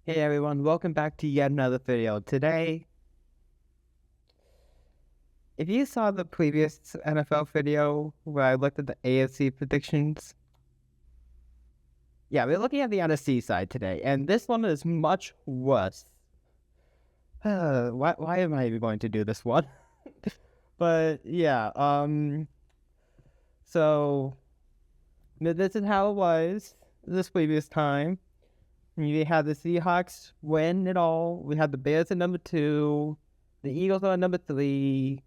Hey everyone, welcome back to yet another video. Today, if you saw the previous NFL video where I looked at the AFC predictions, we're looking at the NFC side today, and this one is much worse. Why am I even going to do this one? But so this is how it was this previous time. We had the Seahawks win it all. We had the Bears at number 2, the Eagles are at number 3.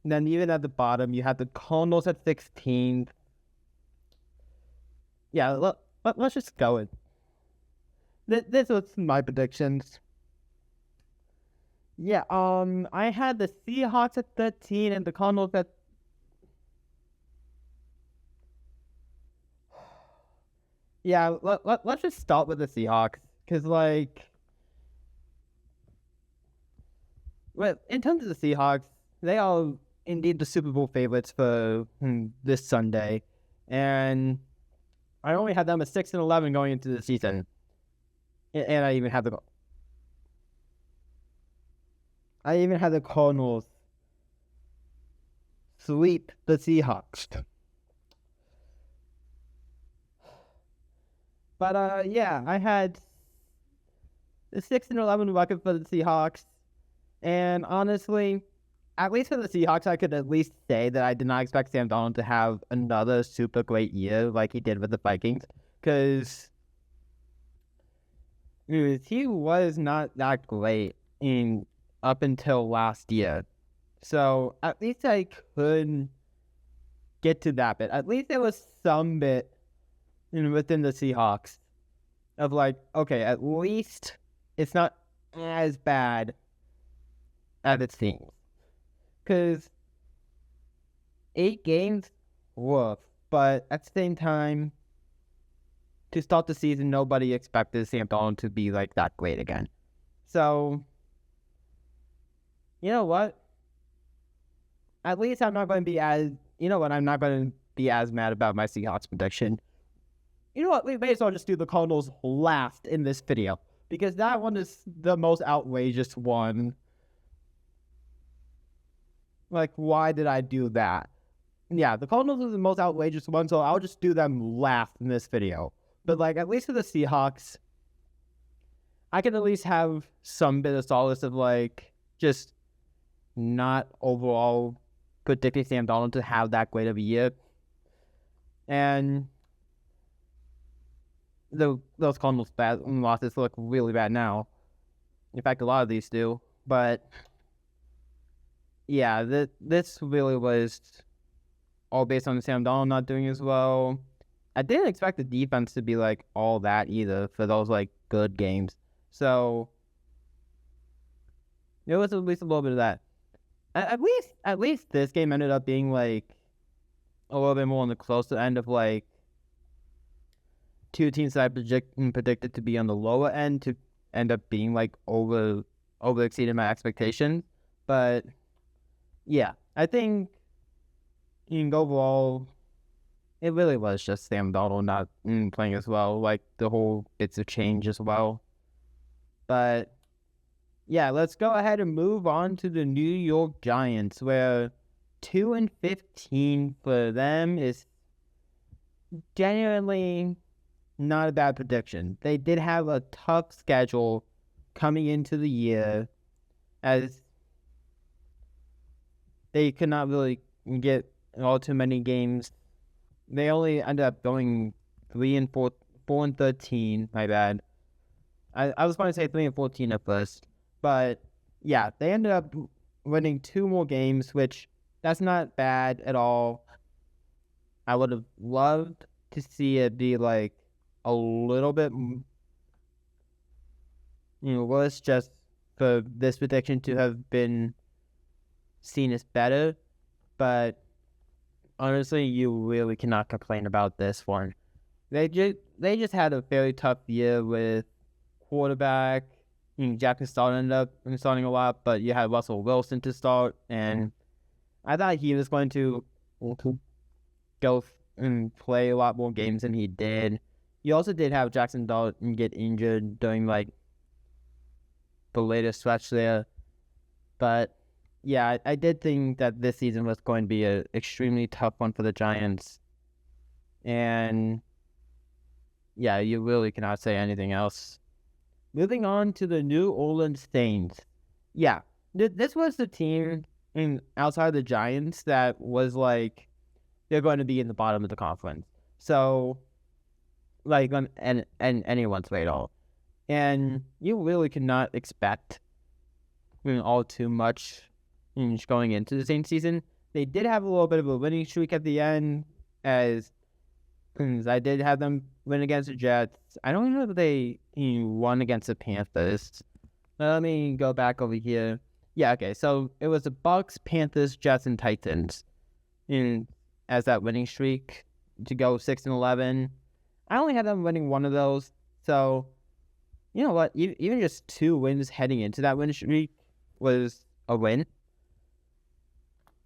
And then even at the bottom, you had the Cardinals at 16th. Yeah, let's just go in. This was my predictions. Yeah, I had the Seahawks at 13 and the Cardinals at... Yeah, let's just start with the Seahawks. Because, well, in terms of the Seahawks, they are indeed the Super Bowl favorites for this Sunday. And I only had them at 6-11 going into the season. And I even had the Cardinals sweep the Seahawks. But I had the 6-11 record for the Seahawks. And honestly, at least for the Seahawks, I could at least say that I did not expect Sam Darnold to have another super great year like he did with the Vikings. Because he was not that great up until last year. So at least I could get to that bit. At least there was some bit within the Seahawks of okay, at least it's not as bad as it seems. Because 8 games, woof. But at the same time, to start the season, nobody expected Sam Darnold to be that great again. So, you know what? At least I'm not going to be as... You know what? I'm not going to be as mad about my Seahawks prediction. You know what? We may as well just do the Cardinals last in this video. Because that one is the most outrageous one. Why did I do that? Yeah, the Cardinals is the most outrageous one, so I'll just do them last in this video. But, at least for the Seahawks, I can at least have some bit of solace of, just not overall predicting Sam Darnold to have that great of a year. And those Cardinals losses look really bad now. In fact, a lot of these do. But, yeah, this really was all based on Sam Darnold not doing as well. I didn't expect the defense to be all that either for those good games. So there was at least a little bit of that. At least this game ended up being a little bit more on the closer end of two teams that I predicted to be on the lower end to end up being over exceeded my expectations. But yeah, I think overall, it really was just Sam Darnold not playing as well, the whole bits of change as well. But yeah, let's go ahead and move on to the New York Giants, where 2-15 for them is genuinely not a bad prediction. They did have a tough schedule coming into the year, as they could not really get all too many games. They only ended up going 4-13. My bad. I was going to say 3-14 at first, but yeah, they ended up winning 2 more games, which that's not bad at all. I would have loved to see it be a little bit worse, just for this prediction to have been seen as better. But honestly, you really cannot complain about this one. They just had a very tough year with quarterback. Jackson Starr ended up starting a lot, but you had Russell Wilson to start, and I thought he was going to go and play a lot more games than he did. You also did have Jackson Starr get injured during the latest stretch there. But yeah, I did think that this season was going to be an extremely tough one for the Giants. And yeah, you really cannot say anything else. Moving on to the New Orleans Saints. Yeah, this was the team outside the Giants that was like, they're going to be in the bottom of the conference. So, like, on anyone's radar. And you really cannot expect all too much going into the Saints season. They did have a little bit of a winning streak at the end, as I did have them win against the Jets. I don't know if they won against the Panthers. Let me go back over here. Yeah, okay. So it was the Bucks, Panthers, Jets, and Titans as that winning streak to go 6-11. I only had them winning one of those. So, you know what? Even just 2 wins heading into that winning streak was a win.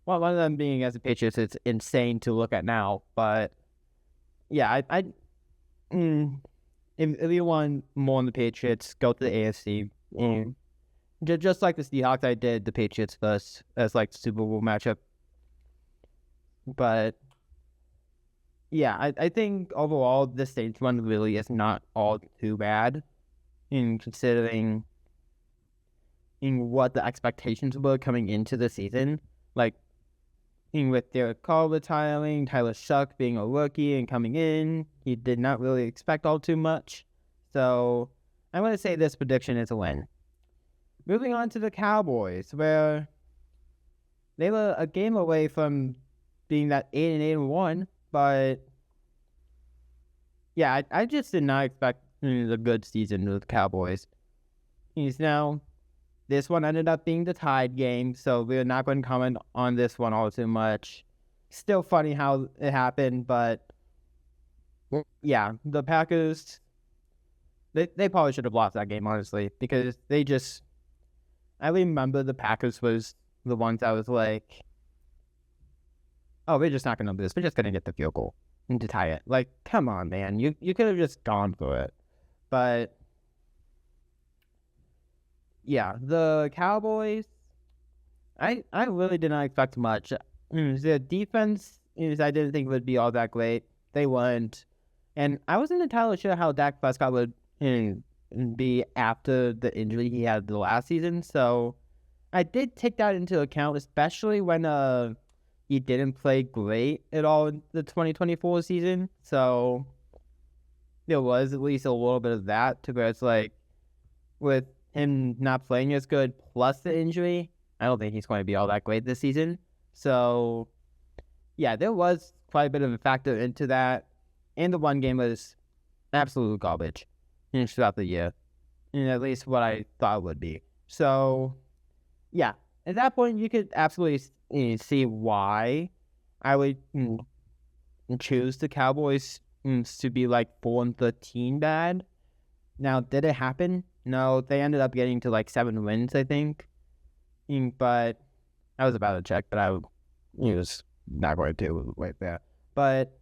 Well, one of them being against the Patriots, it's insane to look at now. But yeah, if you want more on the Patriots, go to the AFC. Just like the Seahawks, I did the Patriots first as like the Super Bowl matchup. But yeah, I think overall the Saints one really is not all too bad in considering what the expectations were coming into the season. Like, with Derek Carr retiring, Tyler Shuck being a rookie and coming in, he did not really expect all too much. So I'm going to say this prediction is a win. Moving on to the Cowboys, where they were a game away from being that 8-1, but yeah, I just did not expect a good season with the Cowboys. This one ended up being the tied game, so we're not going to comment on this one all too much. Still funny how it happened, but yeah, the Packers, they probably should have lost that game, honestly, because I remember the Packers was the ones that was like, oh, we're just not going to do this. We're just going to get the field goal and to tie it. Like, come on, man. You could have just gone for it. But yeah, the Cowboys, I really did not expect much. The defense I didn't think would be all that great. They weren't. And I wasn't entirely sure how Dak Prescott would be after the injury he had the last season. So I did take that into account, especially when he didn't play great at all in the 2024 season. So there was at least a little bit of that to where it's like, with him not playing as good plus the injury, I don't think he's going to be all that great this season. So yeah, there was quite a bit of a factor into that. And the one game was absolute garbage throughout the year. And at least what I thought it would be. So yeah, at that point you could absolutely see why I would choose the Cowboys to be like 4-13 bad. Now, did it happen? No, they ended up getting to like 7 wins, I think. But I was about to check, but I was not going to wait there. But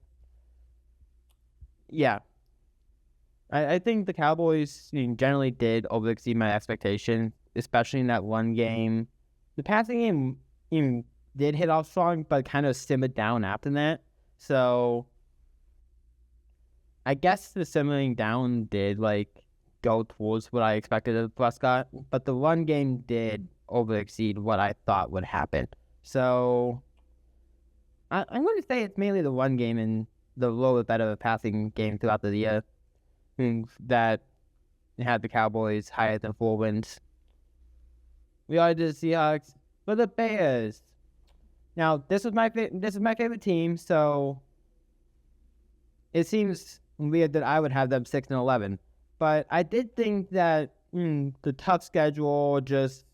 yeah, I think the Cowboys generally did overexceed my expectation, especially in that one game. The passing game did hit off strong, but kind of simmered down after that. So I guess the simmering down did like go towards what I expected of Prescott, but the run game did overexceed what I thought would happen. So I'm going to say it's mainly the run game and the little bit of a passing game throughout the year that had the Cowboys higher than 4 wins. We are the Seahawks for the Bears. Now, this is my favorite team, so it seems weird that I would have them 6-11. But I did think that the tough schedule, just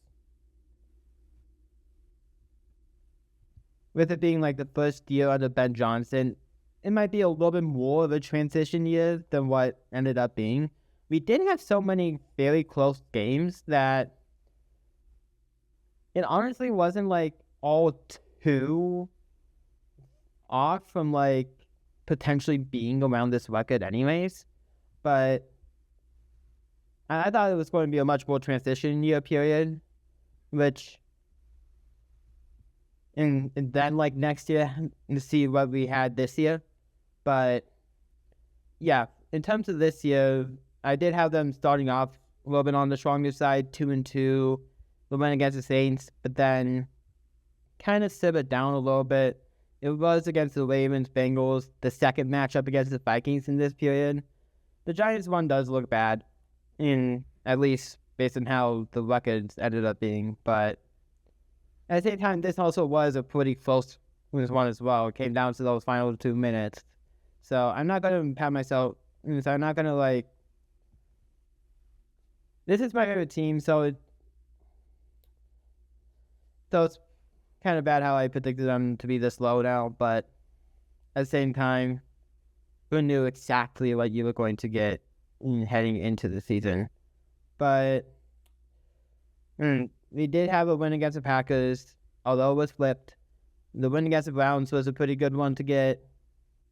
with it being like the first year under Ben Johnson, it might be a little bit more of a transition year than what ended up being. We did have so many very close games that it honestly wasn't like all too off from like potentially being around this record anyways. But I thought it was going to be a much more transition year period, which and then like next year to see what we had this year. But yeah, in terms of this year, I did have them starting off a little bit on the stronger side, 2-2, the win against the Saints, but then kind of simmered down a little bit. It was against the Ravens, Bengals, the second matchup against the Vikings in this period. The Giants one does look bad, at least based on how the records ended up being. But at the same time, this also was a pretty close one as well. It came down to those final 2 minutes. So I'm not going to pat myself. So I'm not going to like. This is my favorite team, so it's kind of bad how I predicted them to be this low now. But at the same time, who knew exactly what you were going to get heading into the season? But we did have a win against the Packers, although it was flipped. The win against the Browns was a pretty good one to get.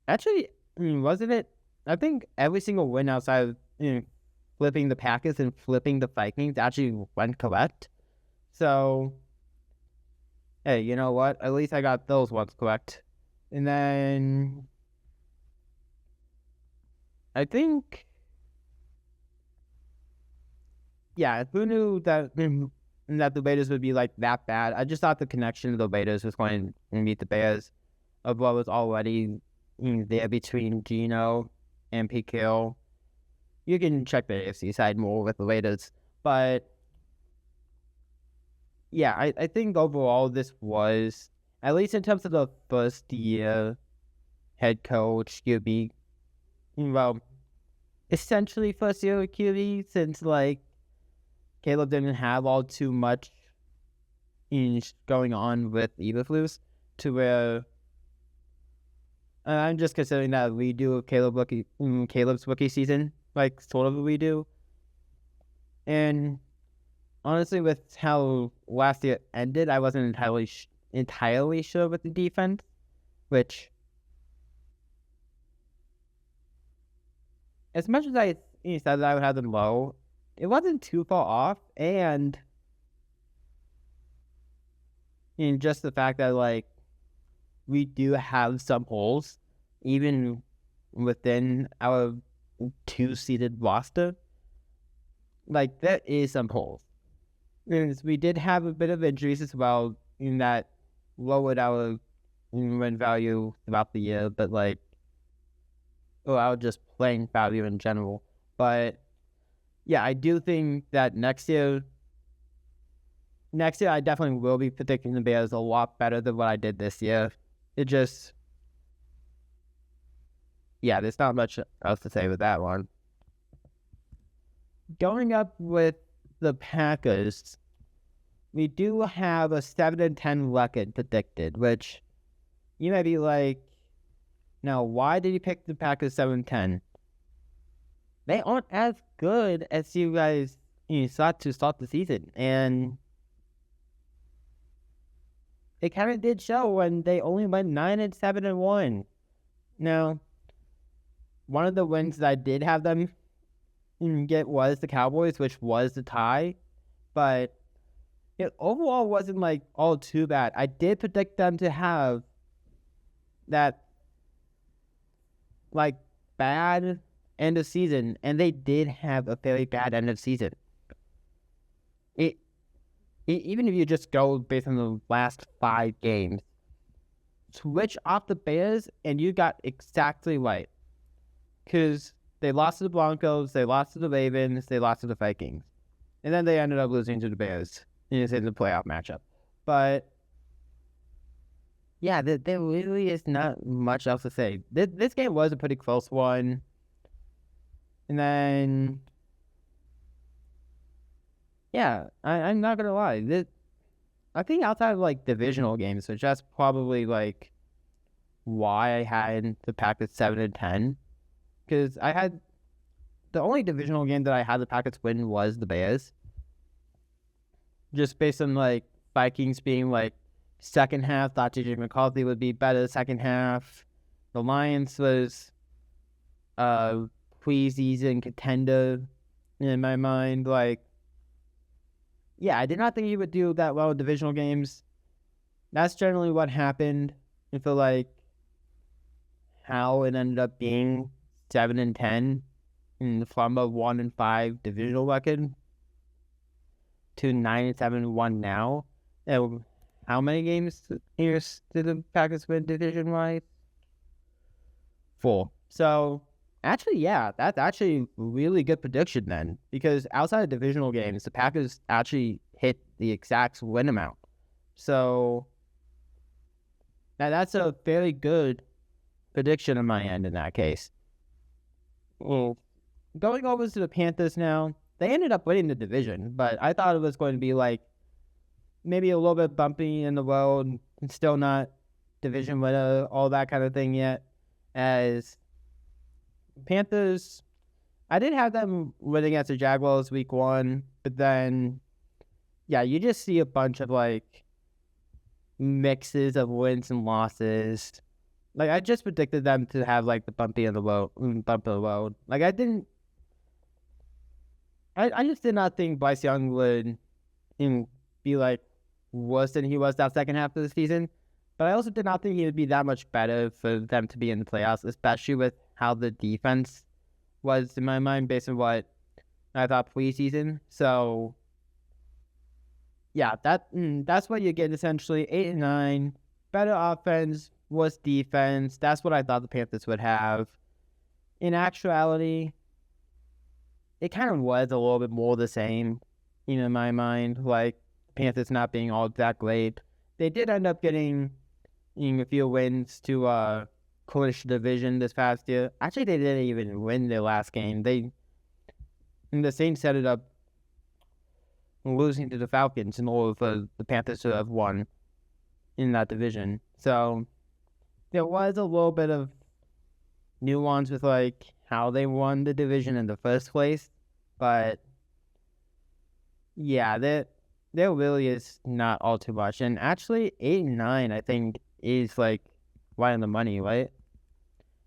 Actually, wasn't it? I think every single win outside of flipping the Packers and flipping the Vikings actually went correct. So, hey, you know what? At least I got those ones correct. And then I think, yeah, who knew that the Raiders would be like that bad? I just thought the connection of the Raiders was going to meet the Bears of what was already there between Geno and Pete Carroll. You can check the AFC side more with the Raiders. But yeah, I think overall this was, at least in terms of the first year head coach, QB, well, essentially first year QB, since like Caleb didn't have all too much going on with Eberflus, to where I'm just considering that redo of Caleb's rookie season, like sort of a redo. And honestly, with how last year ended, I wasn't entirely sure with the defense, which, as much as I said that I would have them low, it wasn't too far off. And just the fact that like we do have some holes, even within our 2-seeded roster. Like, there is some holes. And we did have a bit of injuries as well, in that lowered our win value throughout the year, but like, our just playing value in general. But yeah, I do think that next year I definitely will be predicting the Bears a lot better than what I did this year. It just, yeah, there's not much else to say with that one. Going up with the Packers, we do have a 7-10 record predicted, which you might be like, now why did you pick the Packers 7-10? They aren't as good as you guys thought to start the season, and it kind of did show when they only went 9-7-1. Now, one of the wins that I did have them get was the Cowboys, which was the tie, but it overall wasn't like all too bad. I did predict them to have that like bad end of season, and they did have a very bad end of season. Even if you just go based on the last 5 games, switch off the Bears, and you got exactly right. Because they lost to the Broncos, they lost to the Ravens, they lost to the Vikings. And then they ended up losing to the Bears in the playoff matchup. But yeah, there really is not much else to say. This game was a pretty close one. And then, yeah, I'm not going to lie. I think outside of like divisional games, which that's probably like why I had the Packers 7-10. Because I had the only divisional game that I had the Packers win was the Bears. Just based on like Vikings being like second half, thought TJ McCarthy would be better second half. The Lions was preseason contender. in my mind. Like, yeah, I did not think he would do that well in divisional games. That's generally what happened. I feel like how it ended up being 7-10 from a 1-5 divisional record to 9-7-1 now. And how many games years did the Packers win division wise? 4. So actually, yeah, that's actually really good prediction then, because outside of divisional games, the Packers actually hit the exact win amount. So that's a very good prediction on my end in that case. Well, going over to the Panthers now, they ended up winning the division, but I thought it was going to be like maybe a little bit bumpy in the road, and still not division winner, all that kind of thing yet. As Panthers, I did have them winning against the Jaguars week 1, but then, yeah, you just see a bunch of like mixes of wins and losses. Like, I just predicted them to have like the bump in the road. Like, I just did not think Bryce Young would be like worse than he was that second half of the season. But I also did not think he would be that much better for them to be in the playoffs, especially with how the defense was in my mind based on what I thought preseason. So yeah, that's what you get essentially. 8-9, better offense, worse defense. That's what I thought the Panthers would have. In actuality, it kind of was a little bit more the same, in my mind. Like, Panthers not being all that great. They did end up getting a few wins to clinch the division this past year. Actually, they didn't even win their last game. The Saints set it up losing to the Falcons in order for the Panthers to have won in that division. So there was a little bit of nuance with like how they won the division in the first place, but yeah, there really is not all too much. And actually, 8-9 I think is like right on the money, right?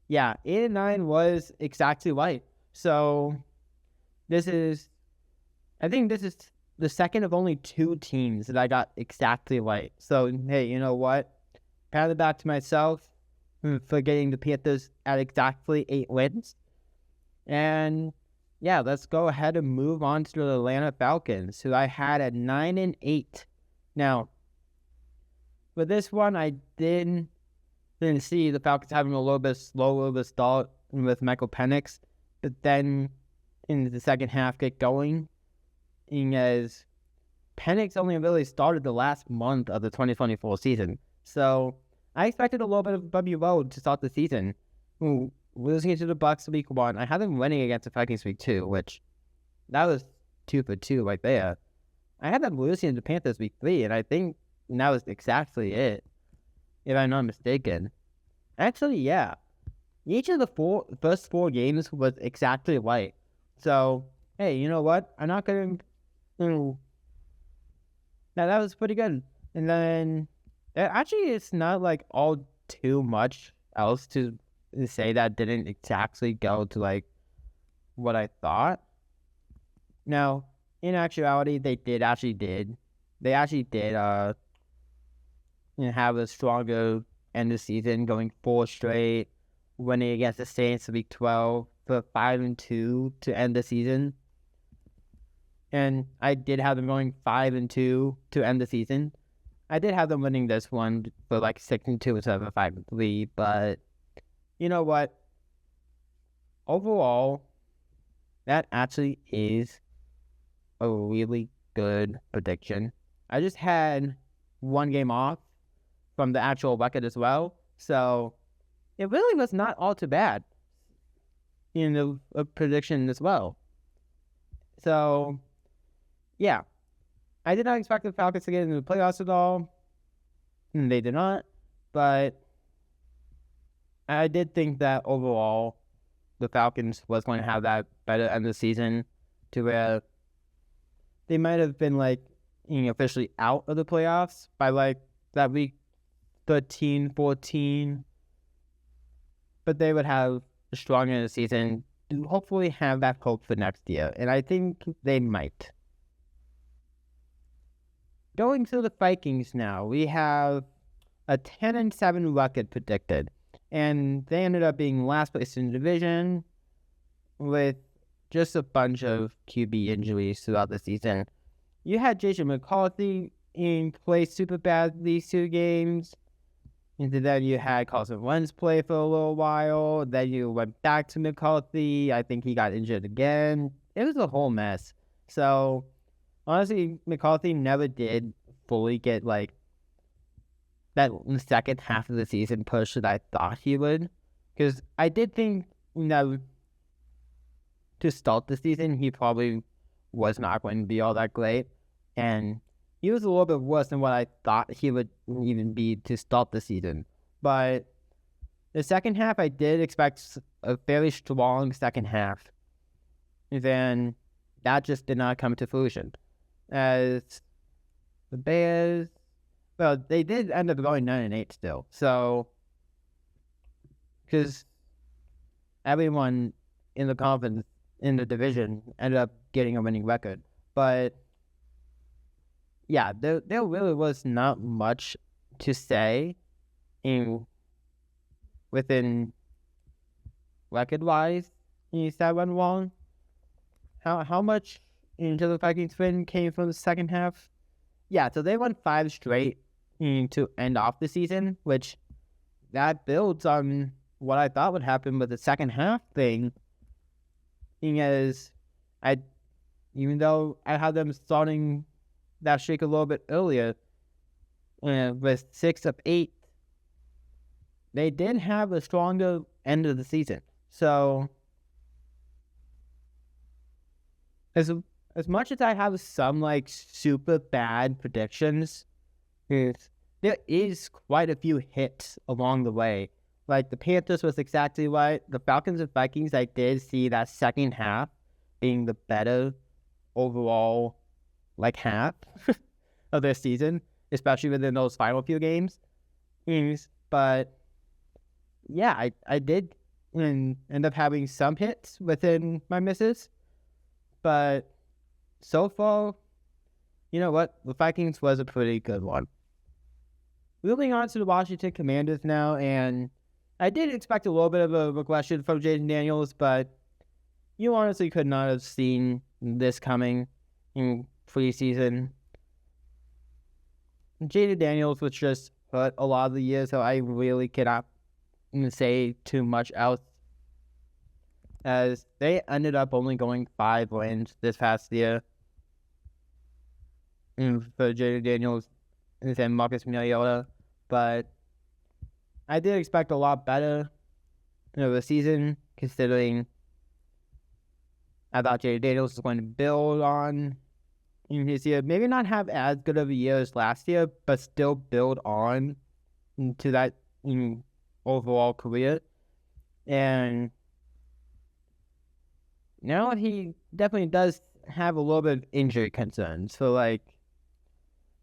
Yeah, 8-9 was exactly right. So I think this is the second of only 2 teams that I got exactly right. So hey, you know what? Pat it back to myself for getting the Panthers at exactly 8 wins. And yeah, let's go ahead and move on to the Atlanta Falcons, who I had at 9-8. Now, for this one, I didn't see the Falcons having a little bit slower of a start with Michael Penix, but then in the second half get going, as Penix only really started the last month of the 2024 season. So I expected a little bit of a bumpy road to start the season. Losing it to the Bucs week 1. I had them winning against the Vikings week 2, which that was 2 for 2 right there. I had them losing to the Panthers week 3, and I think that was exactly it, if I'm not mistaken. Actually, yeah. Each of the first 4 games was exactly right. So, hey, you know what? I'm not going to... Now, that was pretty good. And then, actually, it's not like all too much else to say that didn't exactly go to like what I thought. Now, in actuality, they actually did have a stronger end of season, going 4 straight, winning against the Saints week 12 for 5-2 to end the season. And I did have them going 5-2 to end the season. I did have them winning this one for like 6-2 instead of 5-3, but you know what? Overall, that actually is a really good prediction. I just had 1 game off from the actual record as well, so it really was not all too bad in the prediction as well. So, yeah. I did not expect the Falcons to get into the playoffs at all. They did not, but I did think that overall the Falcons was going to have that better end of the season to where they might have been like officially out of the playoffs by like that week 13, 14, but they would have a strong end of the season do hopefully have that hope for next year, and I think they might. Going to the Vikings now, we have a 10-7 record predicted, and they ended up being last place in the division with just a bunch of QB injuries throughout the season. You had Jason McCarthy play super bad these 2 games. And then you had Carson Wentz play for a little while. Then you went back to McCarthy. I think he got injured again. It was a whole mess. So, honestly, McCarthy never did fully get, like, that second half of the season push that I thought he would. Because I did think, to start the season, he probably was not going to be all that great. And he was a little bit worse than what I thought he would even be to start the season. But the second half, I did expect a fairly strong second half. And then that just did not come to fruition. As the Bears, well, they did end up going 9-8 still. So, because everyone in the conference, in the division, ended up getting a winning record. But yeah, there really was not much to say within record-wise that went wrong. How much into the Vikings win came from the second half? Yeah, so they won 5 straight to end off the season, which that builds on what I thought would happen with the second half thing. Because even though I had them starting that streak a little bit earlier, with 6 of 8, they did have a stronger end of the season. So, as much as I have some like super bad predictions, there is quite a few hits along the way. Like the Panthers was exactly right. The Falcons and Vikings, I did see that second half being the better overall half of their season, especially within those final few games. But yeah, I did end up having some hits within my misses. But so far, you know what? The Vikings was a pretty good one. Moving on to the Washington Commanders now, and I did expect a little bit of a regression from Jaden Daniels, but you honestly could not have seen this coming in preseason. Jaden Daniels was just hurt a lot of the year, so I really cannot say too much else. As they ended up only going 5 wins this past year. For Jaden Daniels and Marcus Mariota. But I did expect a lot better of the season, considering I thought Jaden Daniels was going to build on in his year, maybe not have as good of a year as last year, but still build on to that overall career. And now he definitely does have a little bit of injury concerns. So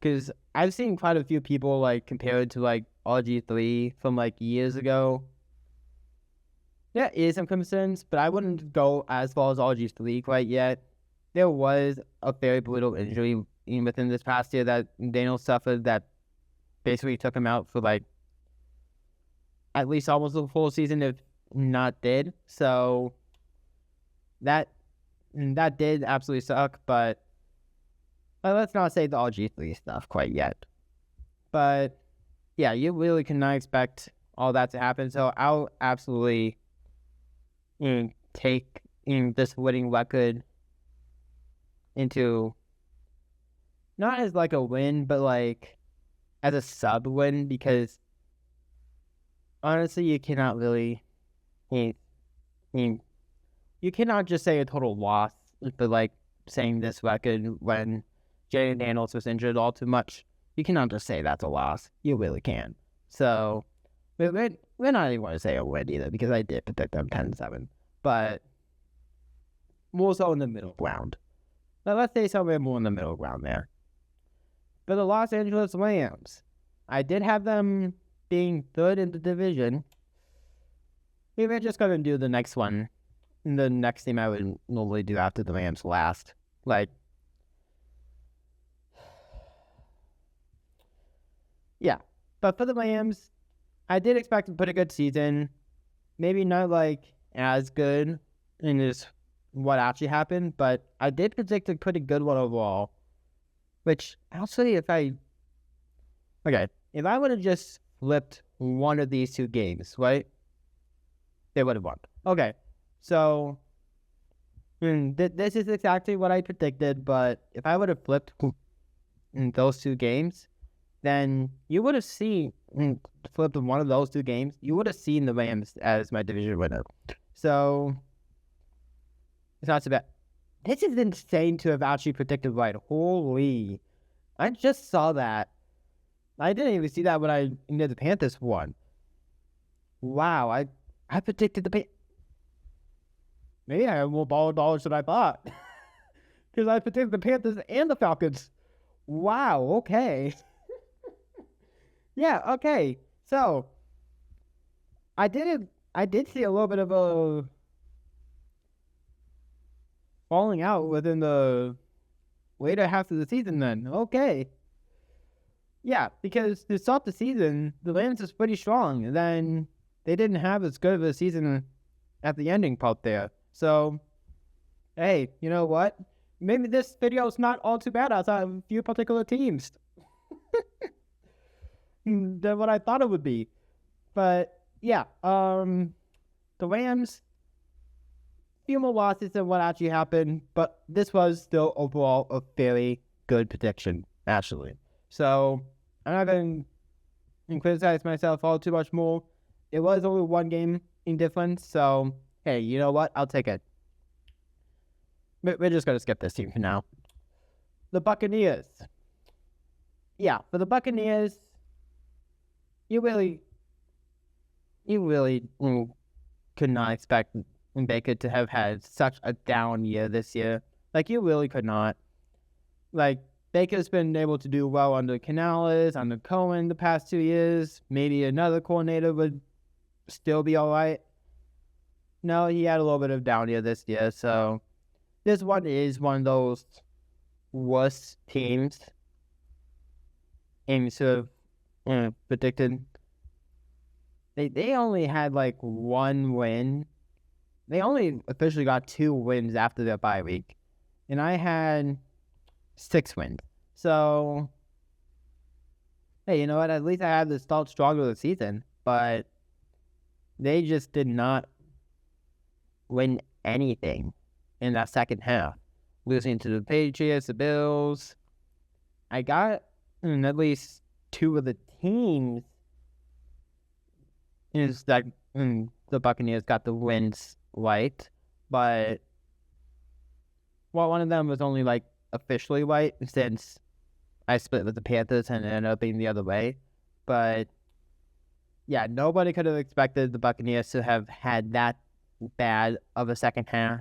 because I've seen quite a few people compare it to RG3 from years ago. There is some concerns, but I wouldn't go as far as RG3 quite yet. There was a very brutal injury within this past year that Daniel suffered that basically took him out for at least almost the full season, if not did. So that did absolutely suck, but let's not say the RG3 stuff quite yet. But yeah, you really cannot expect all that to happen. So I'll absolutely take this winning record into not as a win, but as a sub win, because honestly, you cannot really you cannot just say a total loss for saying this record when Jaden Daniels was injured all too much. You cannot just say that's a loss. You really can. So we're not even going to say a win either, because I did predict them 10-7, but more so in the middle ground. But let's say somewhere more in the middle ground there. For the Los Angeles Rams, I did have them being third in the division. We were just going to do the next one the next team I would normally do after the Rams last. Like, yeah. But for the Rams, I did expect a pretty good season. Maybe not like as good in this what actually happened, but I did predict a pretty good one overall. Which actually, if I would have just flipped one of these two games, right? They would have won. Okay, so this is exactly what I predicted, but if I would have flipped in those two games, then you would have seen, flipped one of those two games, you would have seen the Rams as my division winner. So, it's not so bad. This is insane to have actually predicted right. Holy. I just saw that. I didn't even see that when I did the Panthers one. Wow, I predicted the Panthers. Maybe I have more dollars than I thought. Because I predicted the Panthers and the Falcons. Wow, okay. Yeah, okay. So, I did see a little bit of a falling out within the later half of the season then. Okay. Yeah, because to start the season, the Rams was pretty strong. And then they didn't have as good of a season at the ending part there. So, hey, you know what? Maybe this video is not all too bad outside of a few particular teams than what I thought it would be. But, yeah, the Rams, few more losses than what actually happened, but this was still overall a very good prediction, actually. So, I'm not going to criticize myself all too much more. It was only one game in difference, so, hey, you know what? I'll take it. We're just going to skip this team for now. The Buccaneers. Yeah, for the Buccaneers, you really could not expect Baker to have had such a down year this year. Like, you really could not. Like, Baker's been able to do well under Canales, under Cohen the past 2 years. Maybe another coordinator would still be all right. No, he had a little bit of down year this year, so this one is one of those worst teams and sort of predicted. They only had like one win. They only officially got 2 wins after their bye week. And I had 6 wins. So, hey, you know what? At least I had to start stronger this season. But they just did not win anything in that second half. Losing to the Patriots, the Bills. I got at least 2 of the teams is that the Buccaneers got the wins right, but one of them was only like officially right since I split with the Panthers and it ended up being the other way. But yeah, nobody could have expected the Buccaneers to have had that bad of a second half,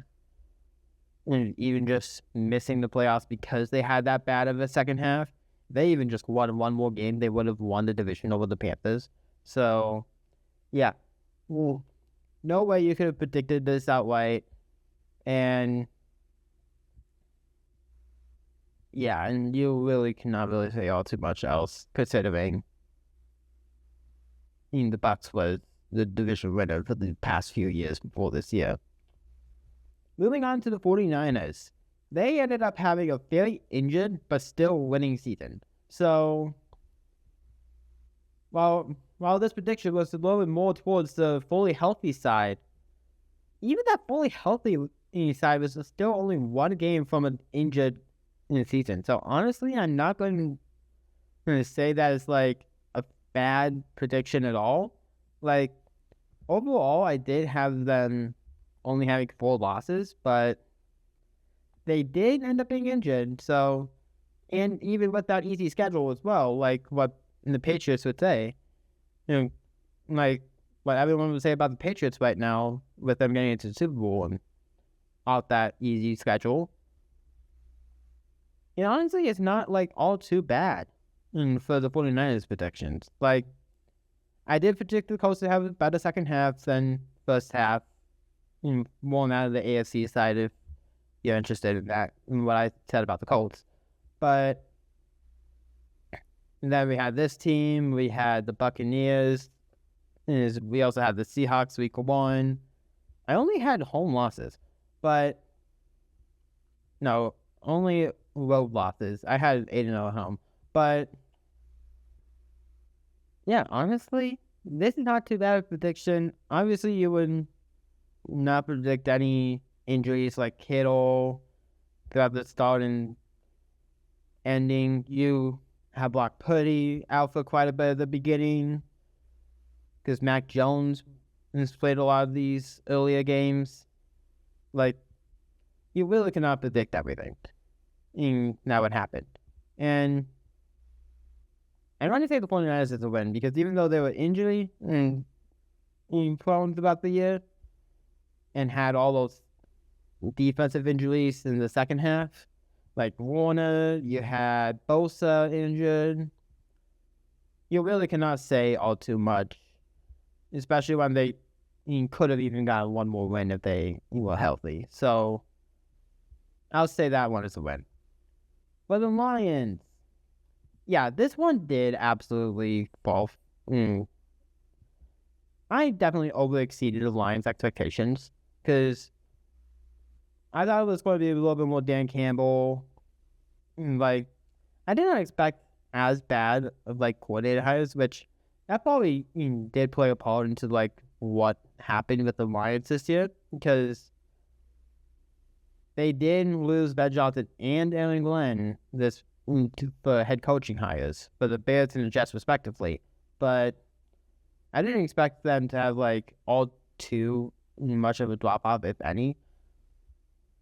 and even just missing the playoffs because they had that bad of a second half. They even just won one more game, they would have won the division over the Panthers. So, yeah. No way you could have predicted this outright. And, yeah, and you really cannot really say all too much else, considering the Bucs was the division winner for the past few years before this year. Moving on to the 49ers. They ended up having a very injured but still winning season. So, while this prediction was a little bit more towards the fully healthy side, even that fully healthy side was still only one game from an injured in the season. So honestly, I'm not going to say that it's like a bad prediction at all. Like, overall, I did have them only having 4 losses, but they did end up being injured. So, and even with that easy schedule as well, like what the Patriots would say, like what everyone would say about the Patriots right now with them getting into the Super Bowl and off that easy schedule. Honestly, it's not like all too bad for the 49ers predictions. Like, I did predict the Colts to have a better second half than first half. more out of the AFC side if you're interested in that, in what I said about the Colts. But then we had this team, we had the Buccaneers, we also had the Seahawks week 1. I only had home losses, but no, only road losses. I had 8-0 at home. But yeah, honestly, this is not too bad of a prediction. Obviously, you would not predict any injuries like Kittle throughout the start and ending. You have Brock Purdy out for quite a bit at the beginning because Mac Jones has played a lot of these earlier games. Like, you really cannot predict everything. And that would happen. And I want to say the 49ers is a win because even though they were injury and prone throughout the year and had all those defensive injuries in the second half, like Warner, you had Bosa injured, you really cannot say all too much, especially when they could have even gotten one more win if they were healthy. So I'll say that one is a win. For the Lions, yeah, this one did absolutely fall. I definitely overexceeded the Lions' expectations because I thought it was going to be a little bit more Dan Campbell. Like, I did not expect as bad of like coordinator hires, which that probably did play a part into like what happened with the Lions this year because they did lose Ben Johnson and Aaron Glenn this for head coaching hires for the Bears and the Jets respectively, but I didn't expect them to have like all too much of a drop off, if any.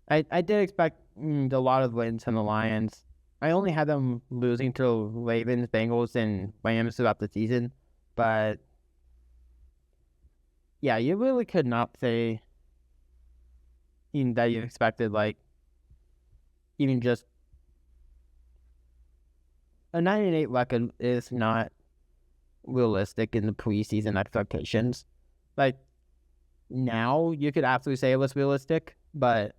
I did expect a lot of wins from the Lions. I only had them losing to Ravens, Bengals, and Rams throughout the season, but yeah, you really could not say that you expected like even just a 9-8 record is not realistic in the preseason expectations. Like, now you could absolutely say it was realistic, but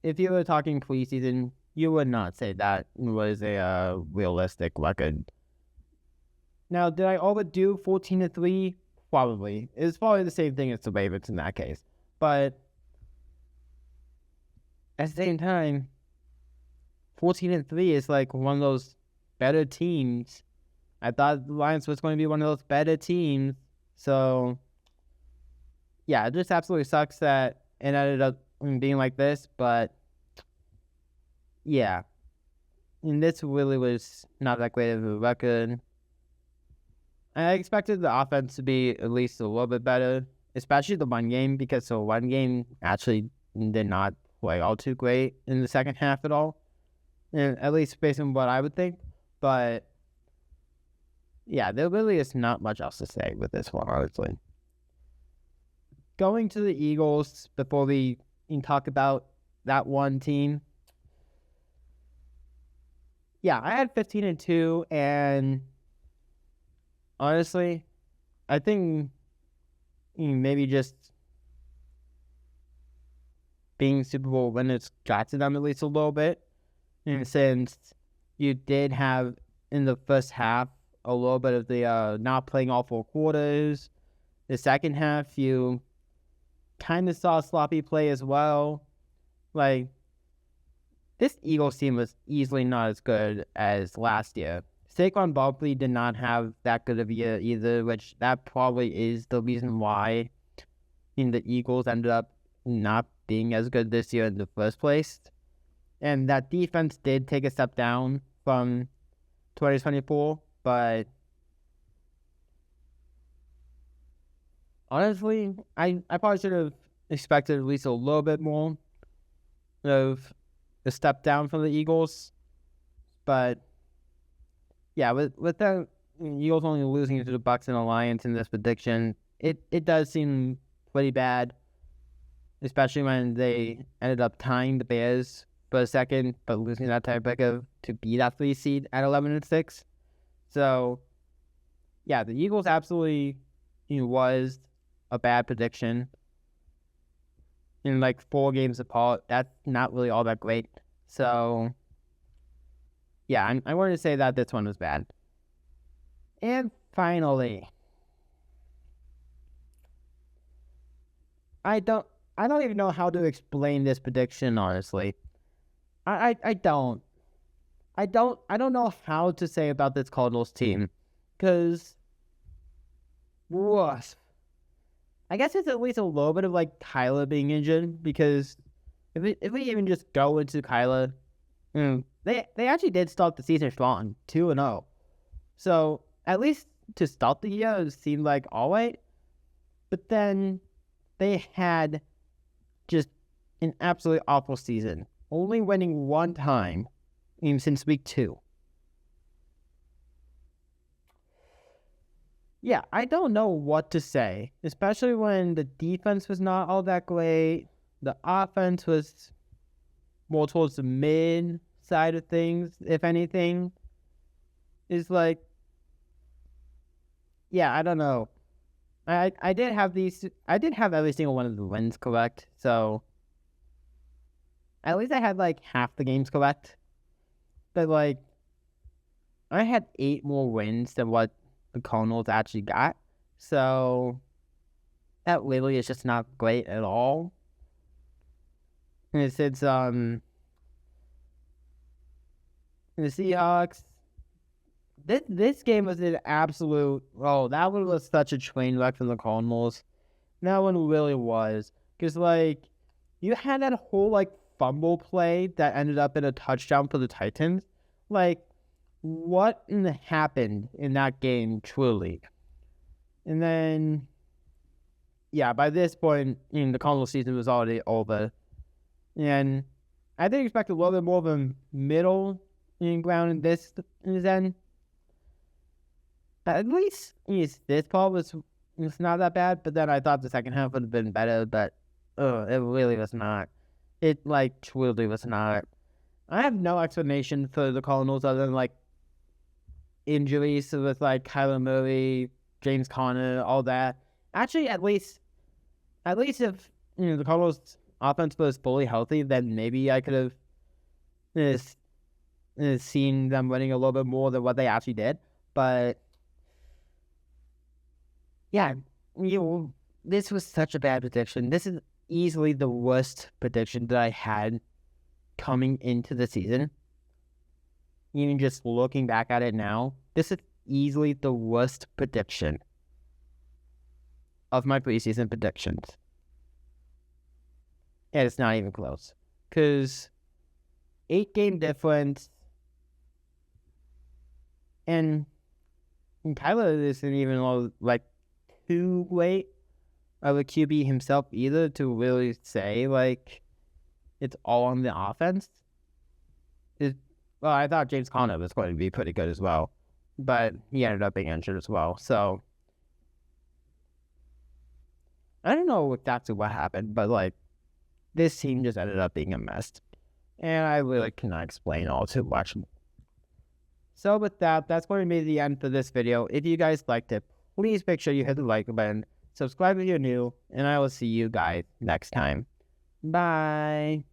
if you were talking preseason, you would not say that was a realistic record. Now, did I overdo 14-3? Probably. It's probably the same thing as the Ravens in that case. But at the same time, 14-3 is like one of those better teams. I thought the Lions was going to be one of those better teams. So, yeah, it just absolutely sucks that it ended up being like this. But, yeah, and this really was not that great of a record. I expected the offense to be at least a little bit better, especially the run game, because the run game actually did not play all too great in the second half at all. And at least based on what I would think. But yeah, there really is not much else to say with this one, honestly. Going to the Eagles before we talk about that one team. Yeah, I had 15-2, and honestly, I think maybe just being Super Bowl winners got to them at least a little bit. And since you did have in the first half a little bit of the not playing all 4 quarters, the second half you kind of saw sloppy play as well. Like, this Eagles team was easily not as good as last year. Saquon Barkley did not have that good of a year either, which that probably is the reason why the Eagles ended up not being as good this year in the first place. And that defense did take a step down from 2024, but honestly, I probably should have expected at least a little bit more of a step down from the Eagles. But yeah, with the Eagles only losing to the Bucs and the Lions in this prediction, it does seem pretty bad, especially when they ended up tying the Bears for a second, but losing that tiebreaker to be that 3 seed at 11-6. So, yeah, the Eagles absolutely was a bad prediction. in like 4 games apart. That's not really all that great. So, yeah, I wanted to say that this one was bad. And finally, I don't even know how to explain this prediction, honestly. I don't know how to say about this Cardinals team, because I guess it's at least a little bit of like Kyler being injured, because if we even just go into Kyler, they actually did start the season strong, 2-0. So at least to start the year, it seemed like all right. But then they had just an absolutely awful season, only winning 1 time since week 2. Yeah, I don't know what to say, especially when the defense was not all that great. The offense was more towards the mid side of things, if anything. Is like, yeah, I don't know. I did have every single one of the wins correct, so at least I had like half the games correct. But like, I had 8 more wins than what the Cardinals actually got, so that really is just not great at all. And since the Seahawks, this game was an absolute, that one was such a train wreck from the Cardinals. That one really was, because like, you had that whole like fumble play that ended up in a touchdown for the Titans. Like, what happened in that game, truly? And then, yeah, by this point, the Cardinals season was already over. And I did expect a little bit more of a middle ground in this end. At least this part was not that bad, but then I thought the second half would have been better, but it really was not. It like truly was not. I have no explanation for the Cardinals other than like injuries with like Kyler Murray, James Conner, all that. Actually, at least if the Cardinals offense was fully healthy, then maybe I could have seen them winning a little bit more than what they actually did. But yeah, this was such a bad prediction. This is easily the worst prediction that I had coming into the season. Even just looking back at it now, this is easily the worst prediction of my preseason predictions. And it's not even close. Because 8-game difference, and Kyler isn't even like too great of a QB himself either to really say like it's all on the offense. Well, I thought James Conner was going to be pretty good as well, but he ended up being injured as well. So I don't know exactly what happened, but like this team just ended up being a mess, and I really cannot explain all too much. So with that, that's going to be the end for this video. If you guys liked it, please make sure you hit the like button, subscribe if you're new, and I will see you guys next time. Bye.